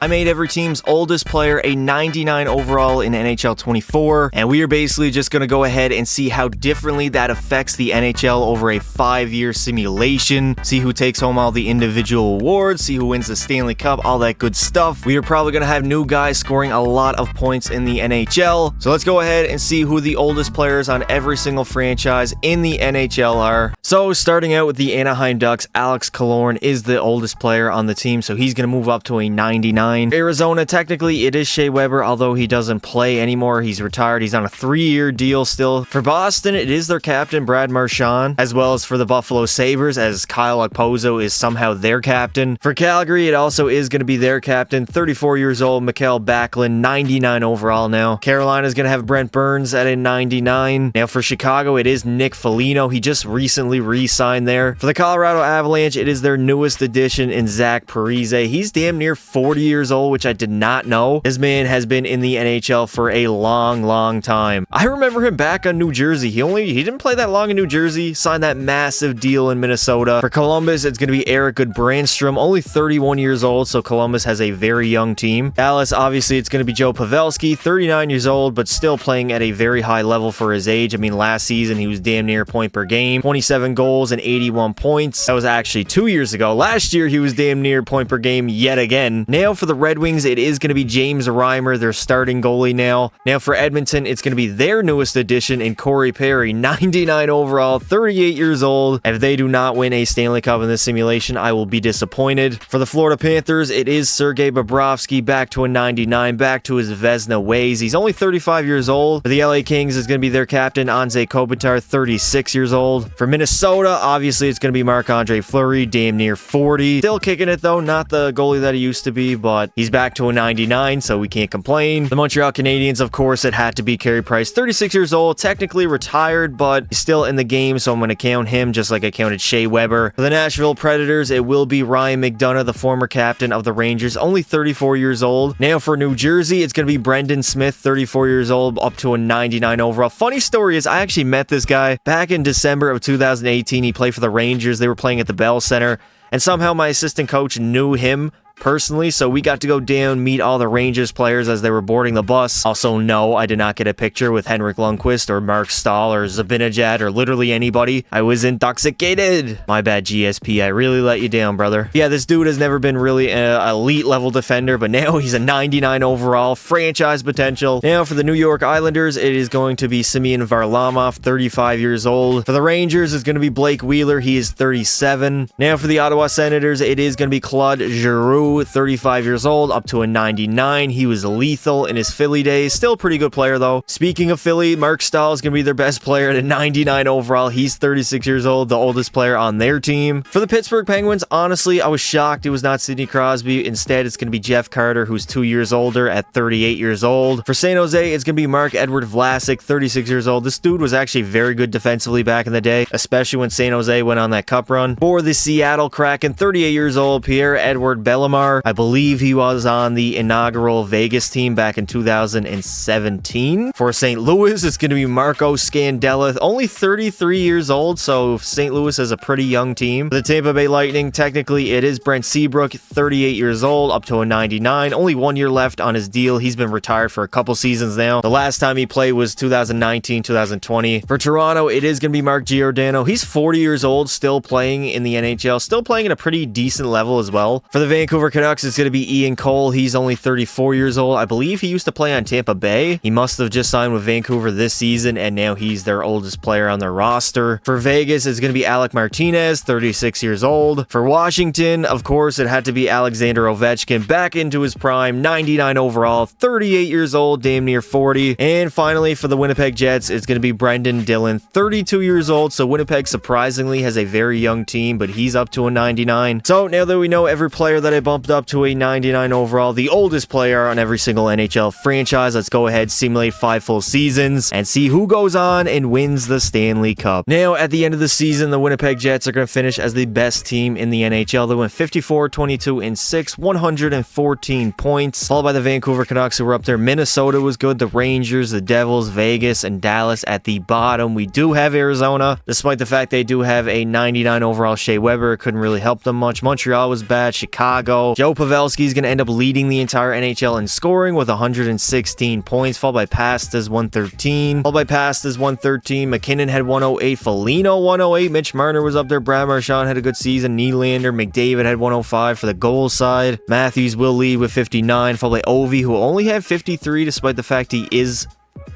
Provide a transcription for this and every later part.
I made every team's oldest player a 99 overall in NHL 24, and we are basically just going to go ahead and see how differently that affects the NHL over a 5-year simulation, see who takes home all the individual awards, see who wins the Stanley Cup, all that good stuff. We are probably going to have new guys scoring a lot of points in the NHL, so let's go ahead and see who the oldest players on every single franchise in the NHL are. So starting out with the Anaheim Ducks, Alex Killorn is the oldest player on the team, so he's going to move up to a 99. Arizona, technically it is Shea Weber, although he doesn't play anymore. He's retired. He's on a 3-year deal still. For Boston, it is their captain, Brad Marchand, as well as for the Buffalo Sabres, as Kyle Okposo is somehow their captain. For Calgary, it also is going to be their captain, 34 years old, Mikael Backlund, 99 overall now. Carolina is going to have Brent Burns at a 99. Now for Chicago, it is Nick Foligno. He just recently re-signed there. For the Colorado Avalanche, it is their newest addition in Zach Parise. He's damn near 40 years old, which I did not know. This man has been in the NHL for a long time. I remember him back on New Jersey. He didn't play that long in New Jersey, signed that massive deal in Minnesota. For Columbus, it's going to be Eric Goodbrandstrom, only 31 years old, so Columbus has a very young team. Dallas, obviously, it's going to be Joe Pavelski, 39 years old, but still playing at a very high level for his age. I mean, last season, he was damn near a point per game, 27 goals and 81 points. That was actually 2 years ago. Last year, he was damn near point per game yet again. Now for the Red Wings, it is going to be James Reimer, their starting goalie now. Now for Edmonton, it's going to be their newest addition in Corey Perry, 99 overall, 38 years old. If they do not win a Stanley Cup in this simulation, I will be disappointed. For the Florida Panthers, it is Sergei Bobrovsky, back to a 99, back to his Vezina ways. He's only 35 years old. For the LA Kings, it's going to be their captain, Anze Kopitar, 36 years old. For Minnesota, obviously, it's going to be Marc-Andre Fleury, damn near 40. Still kicking it, though, not the goalie that he used to be, but he's back to a 99, so we can't complain. The Montreal Canadiens, of course, it had to be Carey Price, 36 years old, technically retired, but he's still in the game, so I'm going to count him just like I counted Shea Weber. For the Nashville Predators, it will be Ryan McDonough, the former captain of the Rangers, only 34 years old. Now for New Jersey, it's going to be Brendan Smith, 34 years old, up to a 99 overall. Funny story is I actually met this guy back in December of 2018. He played for the Rangers. They were playing at the Bell Center, and somehow my assistant coach knew him personally, so we got to go down, meet all the Rangers players as they were boarding the bus. Also, no, I did not get a picture with Henrik Lundqvist or Mark Stahl or Zibanejad or literally anybody. I was intoxicated. My bad, GSP. I really let you down, brother. Yeah, this dude has never been really an elite level defender, but now he's a 99 overall, franchise potential. Now for the New York Islanders, it is going to be Semyon Varlamov, 35 years old. For the Rangers, it's going to be Blake Wheeler. He is 37. Now for the Ottawa Senators, it is going to be Claude Giroux, 35 years old, up to a 99. He was lethal in his Philly days. Still a pretty good player, though. Speaking of Philly, Mark Stahl is going to be their best player at a 99 overall. He's 36 years old, the oldest player on their team. For the Pittsburgh Penguins, honestly, I was shocked it was not Sidney Crosby. Instead, it's going to be Jeff Carter, who's 2 years older at 38 years old. For San Jose, it's going to be Mark-Edward Vlasic, 36 years old. This dude was actually very good defensively back in the day, especially when San Jose went on that cup run. For the Seattle Kraken, 38 years old, Pierre-Edouard Bellemare. I believe he was on the inaugural Vegas team back in 2017. For St. Louis, it's going to be Marco Scandella, only 33 years old, so St. Louis is a pretty young team. For the Tampa Bay Lightning, technically it is Brent Seabrook, 38 years old, up to a 99. Only 1 year left on his deal. He's been retired for a couple seasons now. The last time he played was 2019, 2020. For Toronto, it is going to be Mark Giordano. He's 40 years old, still playing in the NHL, still playing at a pretty decent level as well. For the Vancouver Canucks, it's going to be Ian Cole. He's only 34 years old. I believe he used to play on Tampa Bay. He must have just signed with Vancouver this season, and now he's their oldest player on their roster. For Vegas, it's going to be Alec Martinez, 36 years old. For Washington, of course, it had to be Alexander Ovechkin, back into his prime, 99 overall, 38 years old, damn near 40. And finally, for the Winnipeg Jets, it's going to be Brendan Dillon, 32 years old. So Winnipeg surprisingly has a very young team, but he's up to a 99. So now that we know every player that I bumped up to a 99 overall, the oldest player on every single NHL franchise, let's go ahead, simulate 5 full seasons, and see who goes on and wins the Stanley Cup. Now, at the end of the season, the Winnipeg Jets are going to finish as the best team in the NHL. They went 54, 22, and 6, 114 points, followed by the Vancouver Canucks, who were up there. Minnesota was good, the Rangers, the Devils, Vegas, and Dallas at the bottom. We do have Arizona, despite the fact they do have a 99 overall Shea Weber. Couldn't really help them much. Montreal was bad. Chicago, Demko. Joe Pavelski is going to end up leading the entire NHL in scoring with 116 points, followed by Pasta's 113. McKinnon had 108. Foligno 108. Mitch Marner was up there. Brad Marchand had a good season. Nylander. McDavid had 105 for the goal side. Matthews will lead with 59, followed by Ovi, who only had 53 despite the fact he is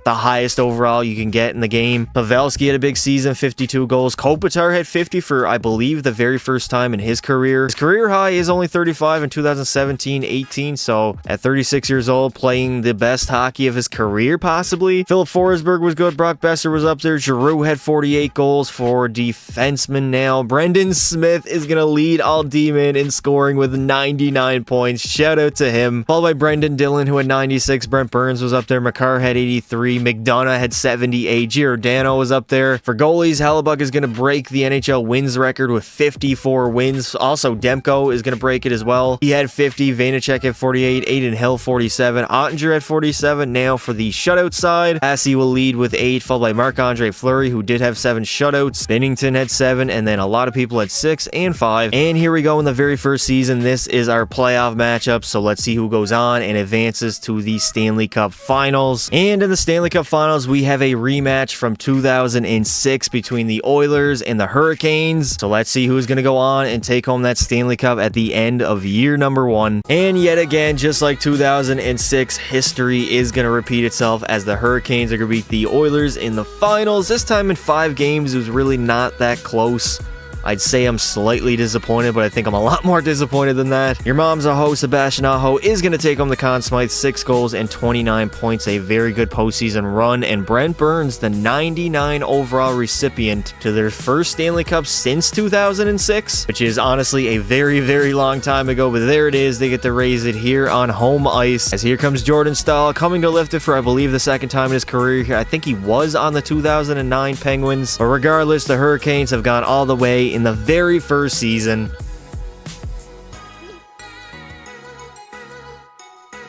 the highest overall you can get in the game. Pavelski had a big season, 52 goals. Kopitar had 50 for, I believe, the very first time in his career. His career high is only 35 in 2017-18, so at 36 years old, playing the best hockey of his career, possibly. Philip Forsberg was good. Brock Besser was up there. Giroux had 48 goals for defensemen now. Brendan Smith is going to lead all D-men in scoring with 99 points. Shout out to him. Followed by Brendan Dillon, who had 96. Brent Burns was up there. Makar had 83. McDonough had 78. Giordano was up there. For goalies, Hellebuck is going to break the NHL wins record with 54 wins. Also, Demko is going to break it as well. He had 50. Vanacek had 48. Aiden Hill 47. Ottinger had 47. Now for the shutout side, Passy will lead with 8, followed by Marc-Andre Fleury, who did have 7 shutouts. Bennington had 7, and then a lot of people had 6 and 5. And here we go in the very first season. This is our playoff matchup, so let's see who goes on and advances to the Stanley Cup Finals. And in the Stanley Cup Finals, we have a rematch from 2006 between the Oilers and the Hurricanes. So let's see who's going to go on and take home that Stanley Cup at the end of year number 1. And yet again, just like 2006, history is going to repeat itself as the Hurricanes are going to beat the Oilers in the finals. This time in 5 games, it was really not that close. I'd say I'm slightly disappointed, but I think I'm a lot more disappointed than that. Your mom's a ho, Sebastian Aho, is going to take home the Conn Smythe, 6 goals and 29 points, a very good postseason run. And Brent Burns, the 99 overall recipient to their first Stanley Cup since 2006, which is honestly a very, very long time ago, but there it is. They get to raise it here on home ice. As here comes Jordan Stahl, coming to lift it for, I believe, the second time in his career. I think he was on the 2009 Penguins, but regardless, the Hurricanes have gone all the way in the very first season.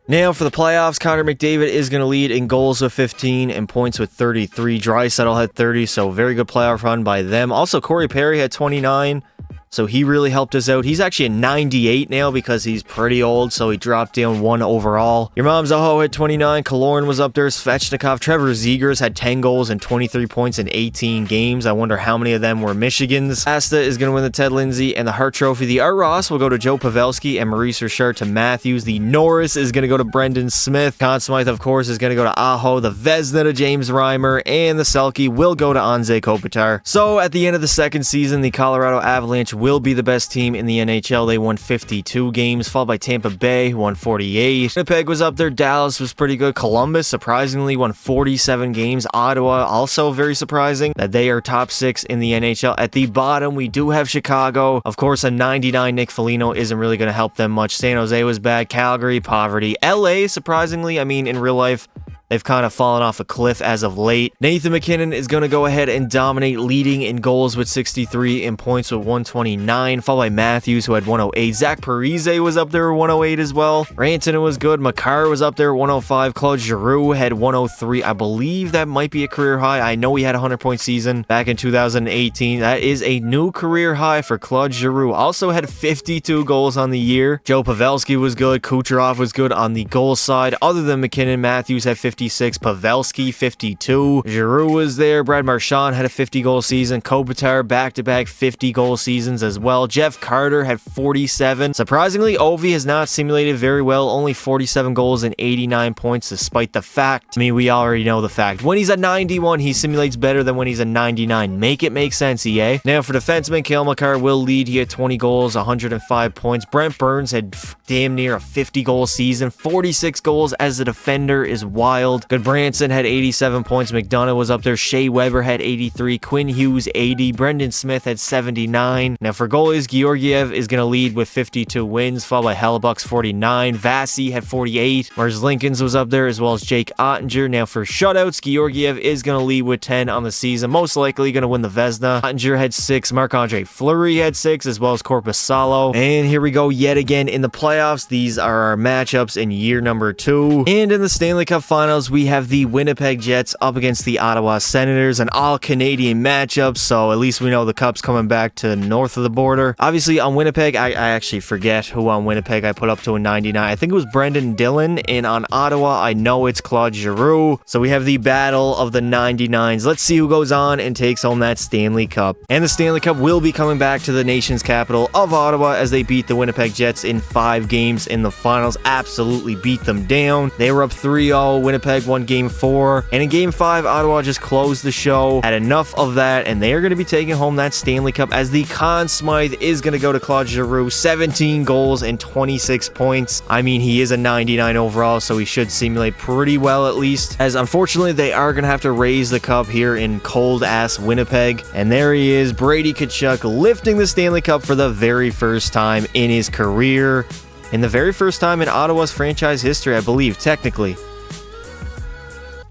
Now for the playoffs, Connor McDavid is going to lead in goals with 15 and points with 33. Draisaitl had 30, so very good playoff run by them. Also, Corey Perry had 29. So he really helped us out. He's actually at 98 now because he's pretty old, so he dropped down 1 overall. Your mom's Aho had 29. Kaloran was up there. Svechnikov. Trevor Zegras had 10 goals and 23 points in 18 games. I wonder how many of them were Michigan's. Asta is going to win the Ted Lindsay and the Hart Trophy. The Art Ross will go to Joe Pavelski and Maurice Richard to Matthews. The Norris is going to go to Brendan Smith. Conn Smythe, of course, is going to go to Aho. The Vezina to James Reimer. And the Selke will go to Anze Kopitar. So at the end of the second season, the Colorado Avalanche will be the best team in the NHL. They won 52 games, followed by Tampa Bay, who won 48. Winnipeg was up there. Dallas was pretty good. Columbus, surprisingly, won 47 games. Ottawa, also very surprising that they are top 6 in the NHL. At the bottom, we do have Chicago. Of course, a 99 Nick Foligno isn't really going to help them much. San Jose was bad. Calgary, poverty. LA, surprisingly, I mean, in real life, they've kind of fallen off a cliff as of late. Nathan McKinnon is going to go ahead and dominate, leading in goals with 63 and points with 129, followed by Matthews, who had 108. Zach Parise was up there with 108 as well. Rantanen was good. Makar was up there with 105. Claude Giroux had 103. I believe that might be a career high. I know he had a 100-point season back in 2018. That is a new career high for Claude Giroux. Also had 52 goals on the year. Joe Pavelski was good. Kucherov was good on the goal side. Other than McKinnon, Matthews had 56, Pavelski 52, Giroux was there. Brad Marchand had a 50-goal season. Kopitar back-to-back 50-goal seasons as well. Jeff Carter had 47. Surprisingly, Ovi has not simulated very well. Only 47 goals and 89 points, despite the fact, I mean, we already know the fact. When he's a 91, he simulates better than when he's a 99. Make it make sense, EA. Now for defenseman, Cale Makar will lead. He had 20 goals, 105 points. Brent Burns had damn near a 50-goal season. 46 goals as a defender is wild. Goodbranson had 87 points. McDonough was up there. Shea Weber had 83. Quinn Hughes 80. Brendan Smith had 79. Now for goalies, Georgiev is going to lead with 52 wins, followed by Hellebuck's 49. Vasi had 48. Mars Lincolns was up there, as well as Jake Ottinger. Now for shutouts, Georgiev is going to lead with 10 on the season. Most likely going to win the Vezina. Ottinger had 6. Marc-Andre Fleury had 6, as well as Korpisalo. And here we go yet again in the playoffs. These are our matchups in year number 2. And in the Stanley Cup Finals, finals, we have the Winnipeg Jets up against the Ottawa Senators, an all-Canadian matchup, so at least we know the Cup's coming back to north of the border. Obviously, on Winnipeg, I actually forget who on Winnipeg I put up to a 99. I think it was Brendan Dillon, and on Ottawa, I know it's Claude Giroux. So we have the battle of the 99s. Let's see who goes on and takes home that Stanley Cup. And the Stanley Cup will be coming back to the nation's capital of Ottawa as they beat the Winnipeg Jets in 5 games in the finals. Absolutely beat them down. They were up 3-0. Winnipeg won Game 4. And in Game 5, Ottawa just closed the show. Had enough of that, and they are going to be taking home that Stanley Cup as the Conn Smythe is going to go to Claude Giroux. 17 goals and 26 points. I mean, he is a 99 overall, so he should simulate pretty well at least. As unfortunately, they are going to have to raise the cup here in cold-ass Winnipeg. And there he is, Brady Tkachuk, lifting the Stanley Cup for the very first time in his career. And the very first time in Ottawa's franchise history, I believe, technically.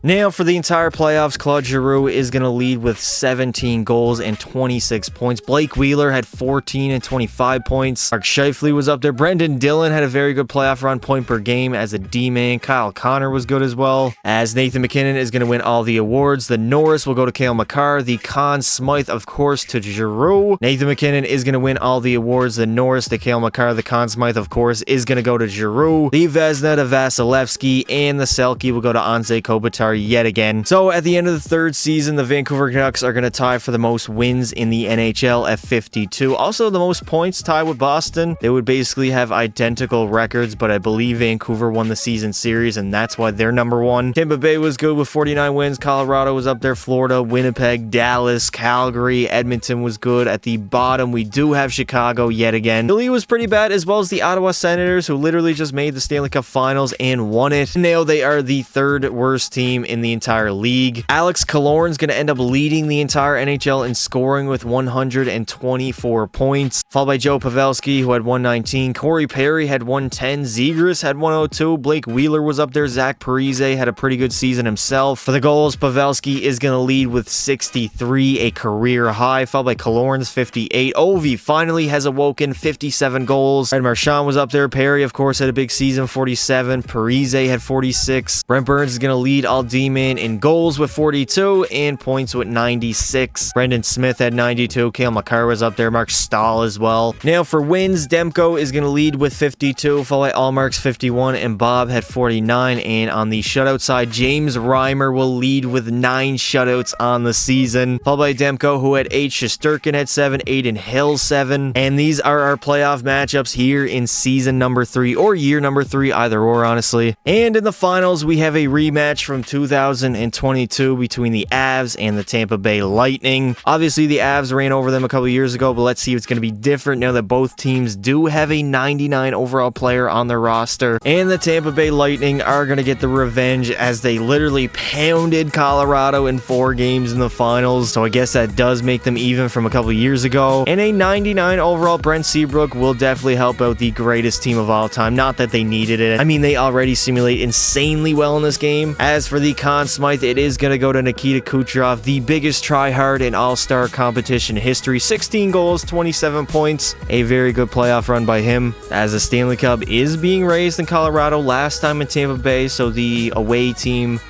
Now, for the entire playoffs, Claude Giroux is going to lead with 17 goals and 26 points. Blake Wheeler had 14 and 25 points. Mark Scheifele was up there. Brendan Dillon had a very good playoff run, point per game as a D-man. Kyle Connor was good as well. As Nathan MacKinnon is going to win all the awards. The Norris will go to Cale Makar. The Conn Smythe, of course, to Giroux. Nathan MacKinnon is going to win all the awards. The Norris to Cale Makar. The Conn Smythe, of course, is going to go to Giroux. The Vezina to Vasilevsky. And the Selke will go to Anze Kopitar yet again. So at the end of the third season, the Vancouver Canucks are going to tie for the most wins in the NHL at 52. Also the most points tied with Boston. They would basically have identical records, but I believe Vancouver won the season series, and that's why they're number 1. Tampa Bay was good with 49 wins. Colorado was up there. Florida, Winnipeg, Dallas, Calgary, Edmonton was good. At the bottom, we do have Chicago yet again. Philly was pretty bad, as well as the Ottawa Senators, who literally just made the Stanley Cup Finals and won it. Now they are the 3rd worst team in the entire league. Alex Killorn's going to end up leading the entire NHL in scoring with 124 points, followed by Joe Pavelski, who had 119. Corey Perry had 110. Zegras had 102. Blake Wheeler was up there. Zach Parise had a pretty good season himself. For the goals, Pavelski is going to lead with 63, a career high, followed by Killorn's 58. Ovi finally has awoken, 57 goals. Red Marchand was up there. Perry, of course, had a big season, 47. Parise had 46. Brent Burns is going to lead all D-man in goals with 42 and points with 96. Brendan Smith had 92. Cale Makar was up there. Mark Stahl as well. Now for wins, Demko is going to lead with 52, followed by Allmark's 51, and Bob had 49. And on the shutout side, James Reimer will lead with 9 shutouts on the season, followed by Demko, who had 8. Shesterkin had 7. Aiden Hill 7. And these are our playoff matchups here in season number 3 or year number 3, either or, honestly. And in the finals, we have a rematch from 2022 between the Avs and the Tampa Bay Lightning. Obviously, the Avs ran over them a couple years ago, but let's see if it's going to be different now that both teams do have a 99 overall player on their roster. And the Tampa Bay Lightning are going to get the revenge as they literally pounded Colorado in 4 games in the finals. So I guess that does make them even from a couple years ago. And a 99 overall Brent Seabrook will definitely help out the greatest team of all time. Not that they needed it. I mean, they already simulate insanely well in this game. As for the Conn Smythe, it is going to go to Nikita Kucherov, the biggest tryhard in all-star competition history. 16 goals, 27 points. A very good playoff run by him. As the Stanley Cup is being raised in Colorado, last time in Tampa Bay, so the away team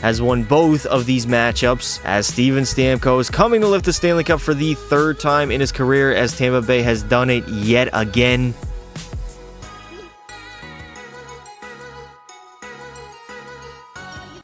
has won both of these matchups, as Steven Stamkos is coming to lift the Stanley Cup for the 3rd time in his career, as Tampa Bay has done it yet again.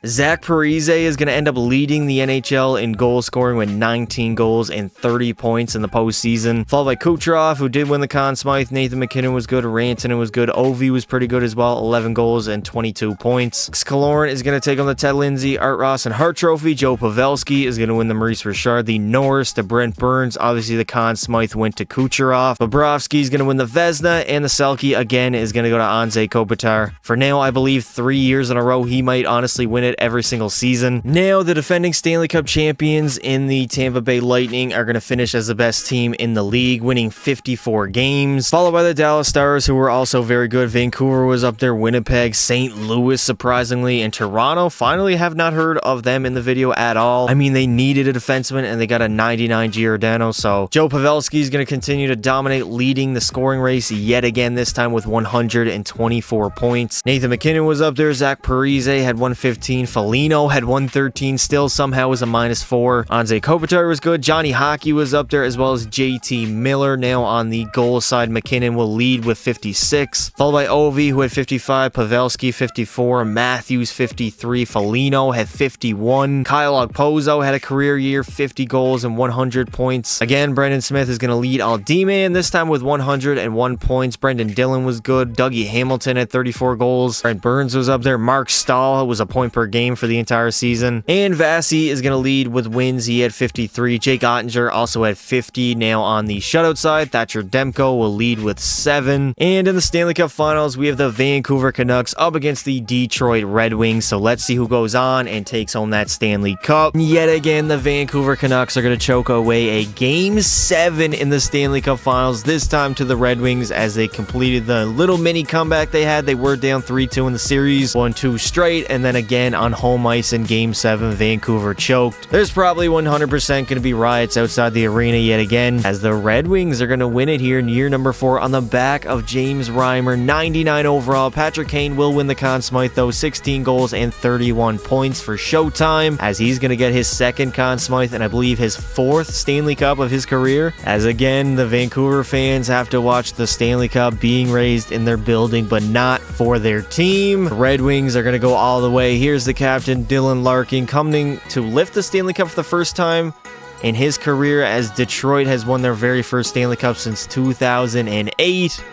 Zach Parise is going to end up leading the NHL in goal scoring with 19 goals and 30 points in the postseason, followed by Kucherov, who did win the Conn Smythe. Nathan MacKinnon was good. Rantanen was good. Ovi was pretty good as well, 11 goals and 22 points. Killorn is going to take on the Ted Lindsay, Art Ross, and Hart Trophy. Joe Pavelski is going to win the Maurice Richard. The Norris to Brent Burns. Obviously, the Conn Smythe went to Kucherov. Bobrovsky is going to win the Vezina, and the Selke, again, is going to go to Anze Kopitar. For now, I believe 3 years in a row, he might honestly win it every single season. Now, the defending Stanley Cup champions in the Tampa Bay Lightning are going to finish as the best team in the league, winning 54 games, followed by the Dallas Stars, who were also very good. Vancouver was up there, Winnipeg, St. Louis, surprisingly, and Toronto. Finally, have not heard of them in the video at all. I mean, they needed a defenseman, and they got a 99 Giordano, so Joe Pavelski is going to continue to dominate, leading the scoring race yet again, this time with 124 points. Nathan MacKinnon was up there. Zach Parise had 115. 113. Foligno had 113, still somehow was a -4. Anze Kopitar was good. Johnny Hockey was up there, as well as JT Miller. Now on the goal side, McKinnon will lead with 56, followed by Ovi, who had 55, Pavelski 54, Matthews 53, Foligno had 51, Kyle Okposo had a career year, 50 goals and 100 points. Again, Brendan Smith is going to lead all D-Man, this time with 101 points. Brendan Dillon was good. Dougie Hamilton had 34 goals. Brent Burns was up there. Mark Stahl was a point per game for the entire season. And Vasi is going to lead with wins. He had 53. Jake Ottinger also had 50. Now on the shutout side, Thatcher Demko will lead with 7. And in the Stanley Cup Finals, we have the Vancouver Canucks up against the Detroit Red Wings. So let's see who goes on and takes home that Stanley Cup. Yet again, the Vancouver Canucks are going to choke away a Game 7 in the Stanley Cup Finals, this time to the Red Wings as they completed the little mini comeback they had. They were down 3-2 in the series, won 2 straight, and then again on home ice in Game 7, Vancouver choked. There's probably 100% going to be riots outside the arena yet again, as the Red Wings are going to win it here in year number 4 on the back of James Reimer, 99 overall. Patrick Kane will win the Conn Smythe though, 16 goals and 31 points for Showtime, as he's going to get his second Conn Smythe and I believe his 4th Stanley Cup of his career, as again the Vancouver fans have to watch the Stanley Cup being raised in their building but not for their team. The Red Wings are going to go all the way. Here's the captain, Dylan Larkin, coming to lift the Stanley Cup for the first time in his career, as Detroit has won their very first Stanley Cup since 2008.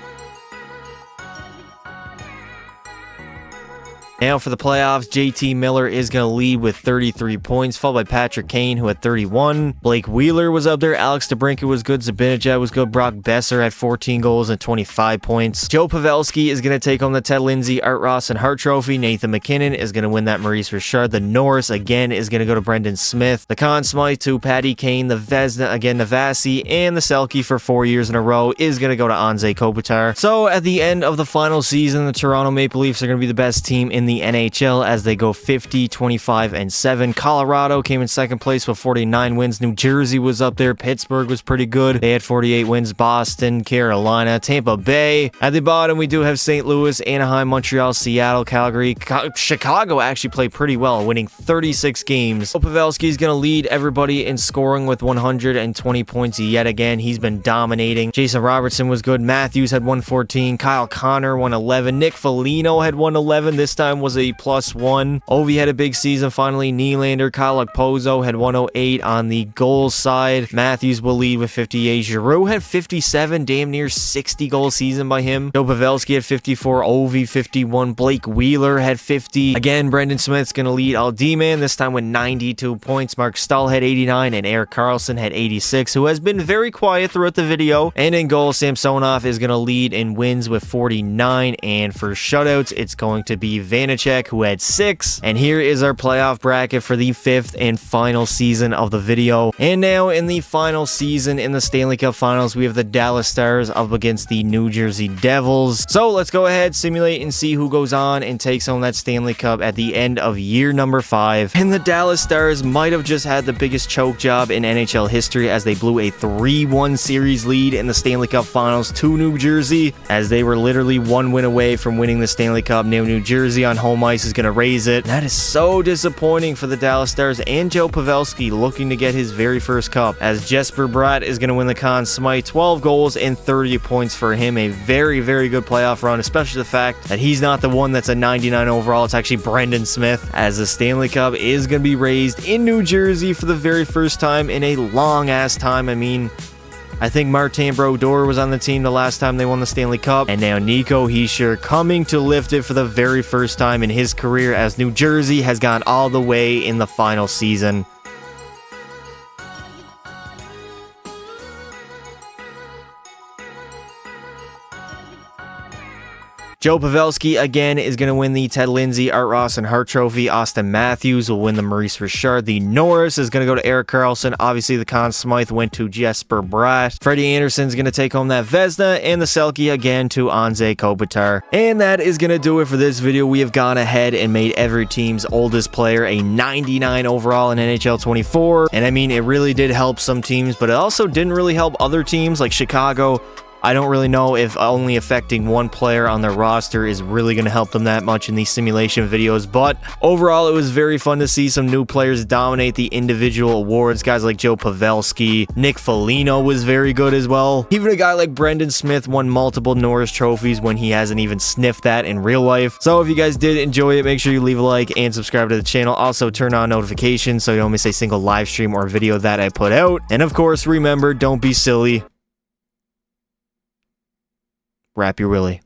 Now for the playoffs, JT Miller is going to lead with 33 points, followed by Patrick Kane, who had 31. Blake Wheeler was up there. Alex DeBrincat was good. Zibanejad was good. Brock Besser had 14 goals and 25 points. Joe Pavelski is going to take home the Ted Lindsay, Art Ross, and Hart Trophy. Nathan McKinnon is going to win that Maurice Richard. The Norris, again, is going to go to Brendan Smith. The Conn Smythe to Patty Kane. The Vezina, again, the Vasi, and the Selke for 4 years in a row is going to go to Anze Kopitar. So at the end of the final season, the Toronto Maple Leafs are going to be the best team in the NHL as they go 50, 25, and 7. Colorado came in second place with 49 wins. New Jersey was up there. Pittsburgh was pretty good. They had 48 wins. Boston, Carolina, Tampa Bay. At the bottom, we do have St. Louis, Anaheim, Montreal, Seattle, Calgary. Chicago actually played pretty well, winning 36 games. Pavelski is going to lead everybody in scoring with 120 points yet again. He's been dominating. Jason Robertson was good. Matthews had 114. Kyle Connor 111. Nick Foligno had 111. This time was a +1. Ovi had a big season finally. Nylander, Kyle Okposo had 108 on the goals side. Matthews will lead with 58. Giroux had 57, damn near 60 goal season by him. Joe Pavelski had 54. Ovi 51. Blake Wheeler had 50. Again, Brendan Smith's going to lead all D-Man, this time with 92 points. Mark Stahl had 89 and Erik Karlsson had 86, who has been very quiet throughout the video. And in goal, Samsonov is going to lead in wins with 49, and for shutouts, it's going to be Vanacek, who had 6. And here is our playoff bracket for the 5th and final season of the video. And now in the final season in the Stanley Cup Finals, we have the Dallas Stars up against the New Jersey Devils. So let's go ahead, simulate, and see who goes on and takes home that Stanley Cup at the end of year number 5. And the Dallas Stars might have just had the biggest choke job in NHL history, as they blew a 3-1 series lead in the Stanley Cup Finals to New Jersey, as they were literally 1 win away from winning the Stanley Cup. Now New Jersey on home ice is going to raise it. That is so disappointing for the Dallas Stars and Joe Pavelski, looking to get his very first cup, as Jesper Bratt is going to win the Conn Smythe. 12 goals and 30 points for him. A very, very good playoff run, especially the fact that he's not the one that's a 99 overall. It's actually Brendan Smith, as the Stanley Cup is going to be raised in New Jersey for the very first time in a long-ass time. I mean, I think Martin Brodeur was on the team the last time they won the Stanley Cup. And now Nico Hischier coming to lift it for the very first time in his career, as New Jersey has gone all the way in the final season. Joe Pavelski, again, is going to win the Ted Lindsay, Art Ross, and Hart Trophy. Austin Matthews will win the Maurice Richard. The Norris is going to go to Erik Karlsson. Obviously, the Conn Smythe went to Jesper Bratt. Freddie Anderson is going to take home that Vezina, and the Selke again to Anze Kopitar. And that is going to do it for this video. We have gone ahead and made every team's oldest player a 99 overall in NHL 24. And I mean, it really did help some teams, but it also didn't really help other teams like Chicago, I don't really know if only affecting one player on their roster is really going to help them that much in these simulation videos, but overall it was very fun to see some new players dominate the individual awards. Guys like Joe Pavelski, Nick Foligno was very good as well. Even a guy like Brendan Smith won multiple Norris trophies when he hasn't even sniffed that in real life. So if you guys did enjoy it, make sure you leave a like and subscribe to the channel. Also turn on notifications so you don't miss a single live stream or video that I put out. And of course, remember, don't be silly. Wrap your willy.